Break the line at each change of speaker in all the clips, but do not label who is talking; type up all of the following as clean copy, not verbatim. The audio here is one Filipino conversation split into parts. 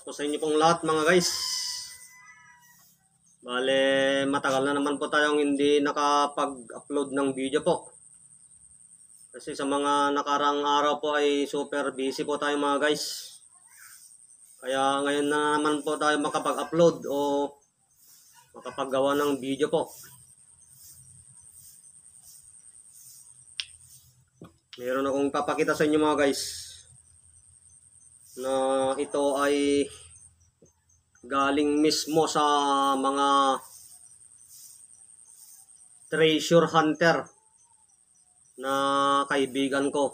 po sa inyo pong lahat mga guys. Bale, matagal na naman po tayong hindi nakapag-upload ng video po. Kasi sa mga nakarang araw po ay super busy po tayo mga guys. Kaya ngayon na naman po tayo makapag-upload o makapaggawa ng video po. Meron akong papakita sa inyo mga guys na ito ay galing mismo sa mga treasure hunter na kaibigan ko,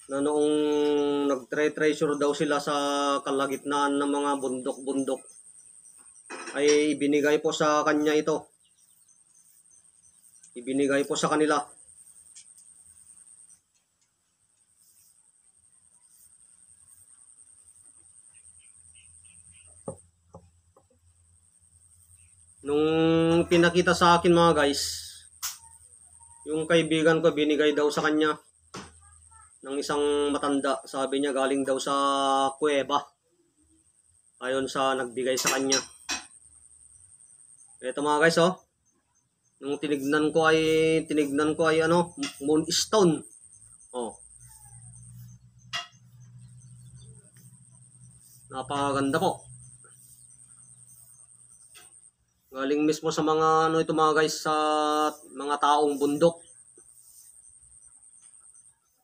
na noong nagtre-treasure daw sila sa kalagitnaan ng mga bundok-bundok ay ibinigay po sa kanya ito. Ibinigay po sa kanila. Nung pinakita sa akin mga guys, yung kaibigan ko binigay daw sa kanya ng isang matanda. Sabi niya galing daw sa kuweba. Ayon sa nagbigay sa kanya. Ito mga guys oh. Nung tinignan ko ay ano, moonstone. Oh. Napakaganda po. Galing mismo sa mga ano ito mga guys, sa mga taong bundok.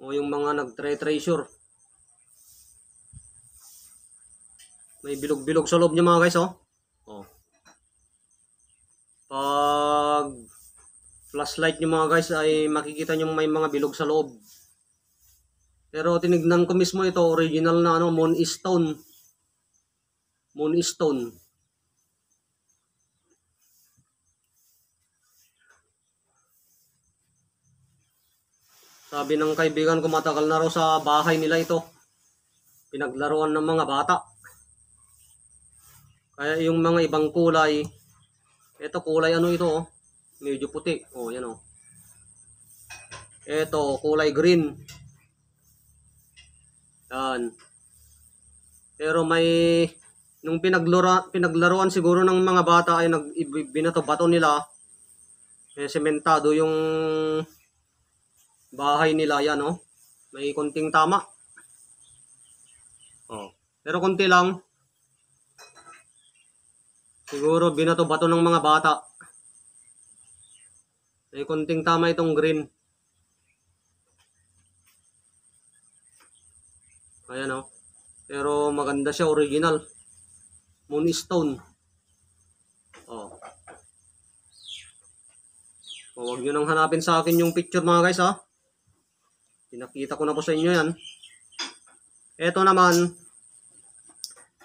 O yung mga nagtre-treasure. May bilog-bilog sa loob niya mga guys oh. Oh. Pag flashlight niyo mga guys ay makikita niyo may mga bilog sa loob. Pero tinignan ko mismo ito, original na ano, moonstone. Moonstone. Sabi ng kaibigan ko matagal na raw sa bahay nila ito. Pinaglaruan ng mga bata. Kaya yung mga ibang kulay, ito kulay ano ito oh. Medyo puti. Oh, yan oh. Ito kulay green. Yan. Pero may nung pinaglaruan siguro ng mga bata ay binato-bato nila. Sementado yung bahay nila yan oh. May konting tama. Oh. Pero konti lang. Siguro binato-bato ng mga bata. May konting tama itong green. Ayan oh. Pero maganda siya, original. Moonstone. Oh. Huwag nyo nang hanapin sa akin yung picture mga guys ha. Pinakita ko na po sa inyo yan. Ito naman,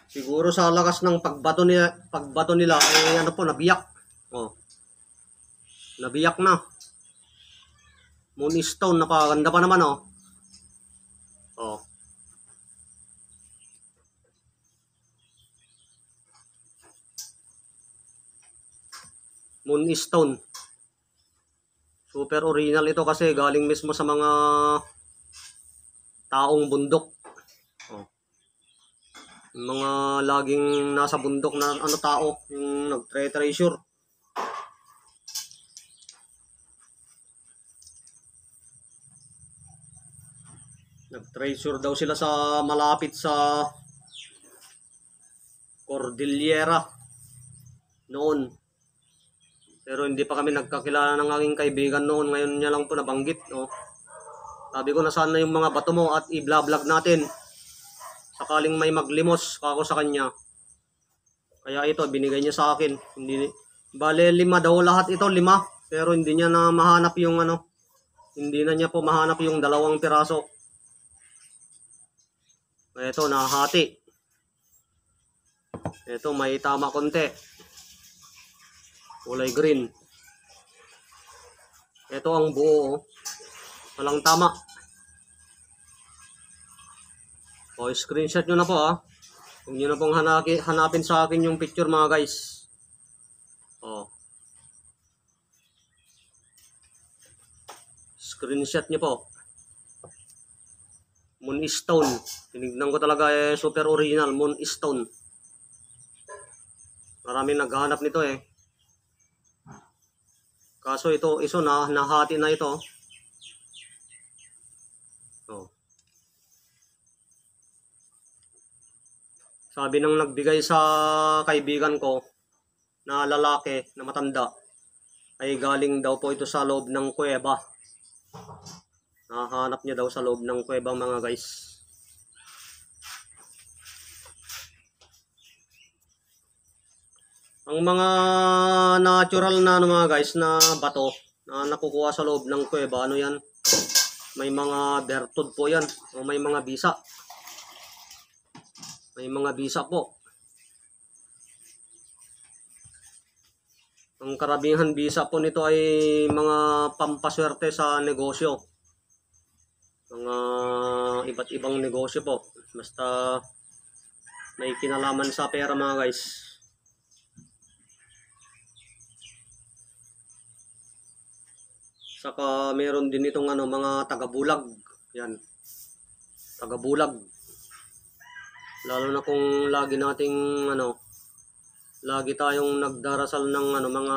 siguro sa lakas ng pagbato nila ay ano po, nabiyak. Oh. Nabiyak na. Moonstone, napakaganda pa naman oh. Oh. Moonstone. Super original ito kasi galing mismo sa mga taong bundok. Oh. Yung mga laging nasa bundok na ano tao, yung nagtre-treasure. Nag-treasure daw sila sa malapit sa Cordillera noon. Pero hindi pa kami nagkakilala ng aking kaibigan noon. Ngayon niya lang po nabanggit. No? Sabi ko, nasaan na yung mga bato mo at i-vlog natin. Sakaling may maglimos ako sa kanya. Kaya ito, binigay niya sa akin. Bale, 5 daw lahat ito, 5. Pero hindi niya na mahanap yung ano. Hindi na niya po mahanap yung 2 piraso. Ito, nahati. Ito, may tama konti. Kulay green. Ito ang buo. Walang tama. O, screenshot nyo na po ha. Huwag nyo na pong hanapin sa akin yung picture mga guys. O. Screenshot nyo po. Moonstone. Tinignan ko talaga super original. Moonstone. Maraming naghahanap nito eh. Kaso ito, nahati na ito. Oh. Sabi ng nagbigay sa kaibigan ko na lalaki na matanda ay galing daw po ito sa loob ng kuweba. Nahanap niya daw sa loob ng kuweba mga guys. Ang mga natural na mga guys na bato na nakukuha sa loob ng kuweba, ano yan? May mga bertud po yan o may mga bisa. May mga bisa po. Ang karamihan bisa po nito ay mga pampaswerte sa negosyo. Mga iba't ibang negosyo po. Basta may kinalaman sa pera mga guys. Saka meron din itong mga tagabulag. Yan. Tagabulag. Lalo na kung lagi tayong nagdarasal ng mga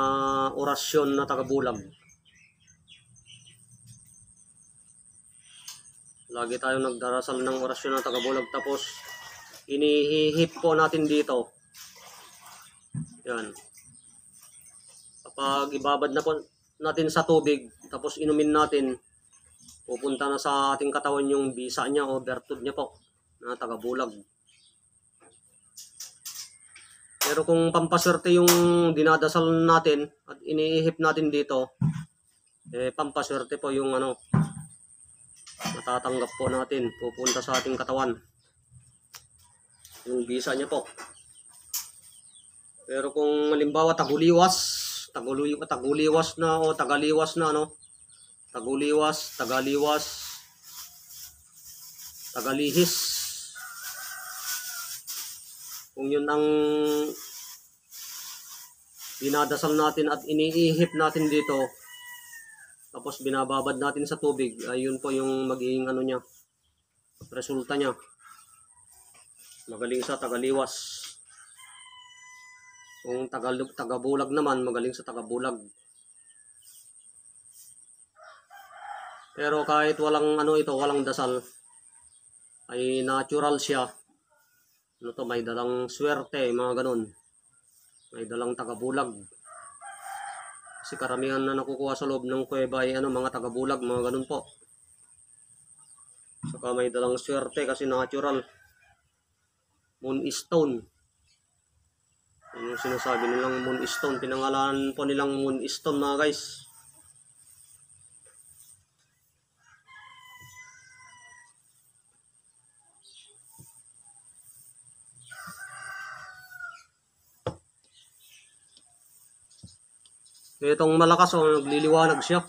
orasyon na tagabulag. Lagi tayong nagdarasal ng orasyon na tagabulag tapos inihihip po natin dito. Yan. Kapag ibabad na po natin sa tubig tapos inumin natin, pupunta na sa ating katawan yung bisa niya o bertud niya po na tagabulag. Pero kung pampaswerte yung dinadasal natin at iniihip natin dito, pampaswerte po yung matatanggap po natin, pupunta sa ating katawan yung bisa niya po. Pero kung halimbawa taguliwas na o tagaliwas na tagalihis, kung yun ang dinadasal natin at iniihip natin dito tapos binababad natin sa tubig, ayun po yung magiging niya, resulta niya. Magaling sa tagaliwas. Kung tagabulag naman, magaling sa tagabulag. Pero kahit walang walang dasal, ay natural siya. May dalang swerte, mga ganun. May dalang tagabulag. Kasi karamihan na nakukuha sa loob ng kuweba ay mga tagabulag, mga ganun po. Saka may dalang swerte kasi natural. Moonstone. Yung sinasabi nilang Moonstone, pinangalan po nilang Moonstone mga guys. Itong malakas nagliliwanag siya.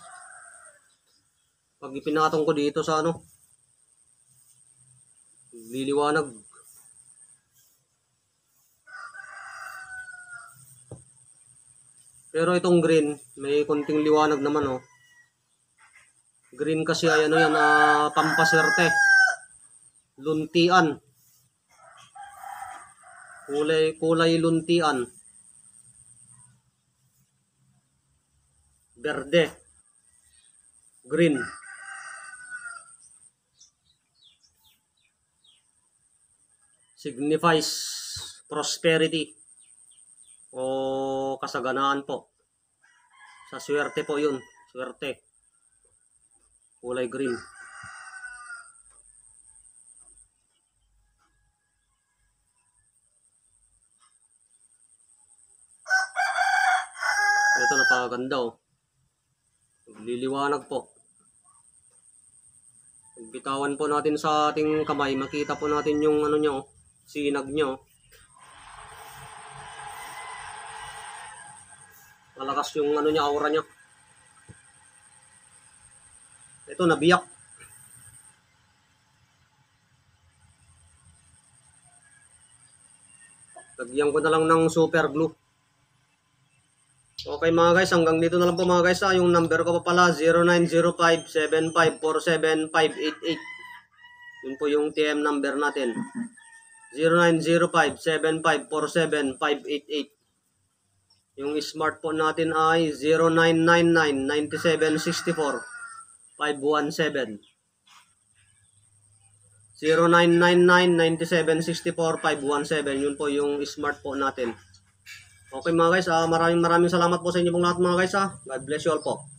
Pag ipinatong ko dito sa nagliliwanag. Pero itong green, may konting liwanag naman Green kasi ay pampaswerte. Luntian. Kulay luntian. Berde. Green. Signifies prosperity o kasaganaan po. Sa swerte po yun. Swerte. Kulay green. Ito napakaganda Liliwanag po. Bitawan po natin sa ating kamay, makita po natin yung niya sinag niya Malakas yung niya, aura niya. Ito nabiyak. Lagyan ko na lang ng super glue. Okay mga guys, hanggang dito na lang po mga guys Yung number ko pa pala 0905-7547588. Yun po yung TM number natin. 0905-7547-588. Yung smartphone natin ay 0999-9764-517. 0999-9764-517. Yun po yung smartphone natin. Okay mga guys, maraming salamat po sa inyo pong lahat mga guys. God bless you all po.